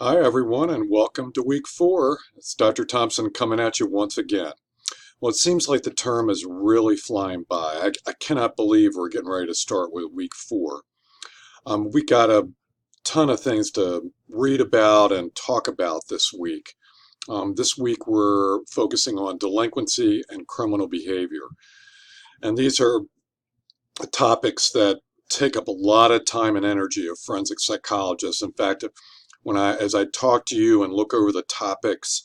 Hi, everyone, and welcome to week 4. It's Dr. Thompson coming at you once again. Well, it seems like the term is really flying by. I cannot believe we're getting ready to start with week 4. We got a ton of things to read about and talk about this week. This week, we're focusing on delinquency and criminal behavior. And these are topics that take up a lot of time and energy of forensic psychologists. In fact, as I talk to you and look over the topics,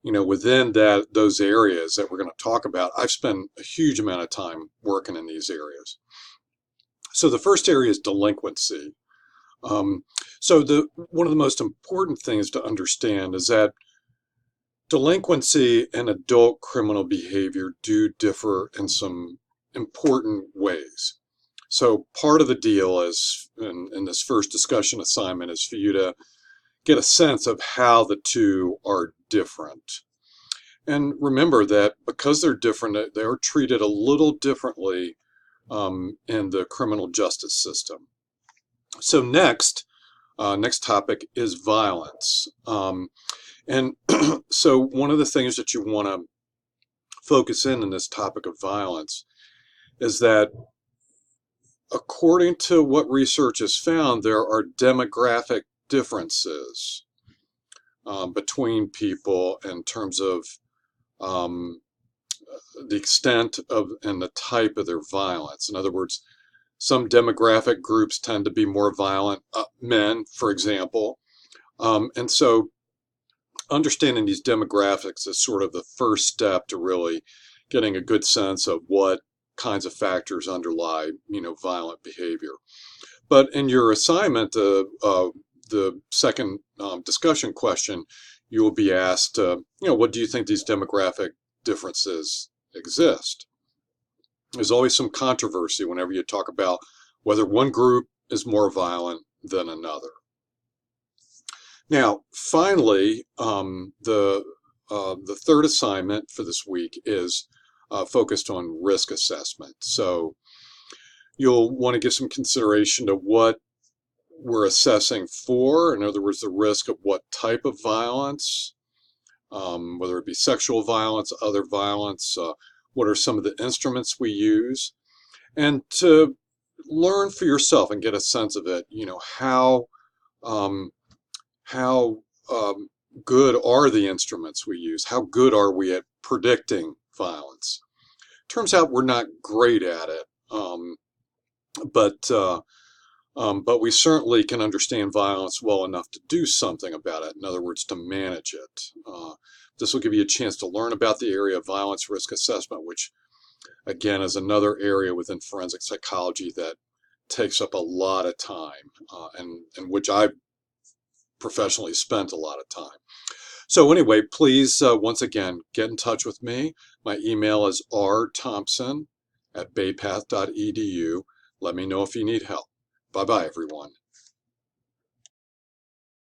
within those areas that we're going to talk about, I've spent a huge amount of time working in these areas. So the first area is delinquency. So one of the most important things to understand is that delinquency and adult criminal behavior do differ in some important ways. So part of the deal is, in this first discussion assignment, is for you to get a sense of how the two are different. And remember that because they're different, they are treated a little differently in the criminal justice system. So next topic is violence. And so one of the things that you want to focus in this topic of violence is that according to what research has found, there are demographic differences between people in terms of the extent of and the type of their violence. In other words, some demographic groups tend to be more violent, men, for example. And so understanding these demographics is sort of the first step to really getting a good sense of what kinds of factors underlie, violent behavior. But in your assignment, the second discussion question, you will be asked, what do you think these demographic differences exist? There's always some controversy whenever you talk about whether one group is more violent than another. Now, finally, the third assignment for this week is focused on risk assessment. So you'll want to give some consideration to what we're assessing for. In other words, the risk of what type of violence, whether it be sexual violence, other violence, what are some of the instruments we use, and to learn for yourself and get a sense of it, how good are the instruments we use? How good are we at predicting violence? Turns out we're not great at it, but we certainly can understand violence well enough to do something about it. In other words, to manage it. This will give you a chance to learn about the area of violence risk assessment, which again is another area within forensic psychology that takes up a lot of time, and which I've professionally spent a lot of time. So anyway, please, once again, get in touch with me. My email is rthompson@baypath.edu. Let me know if you need help. Bye-bye, everyone.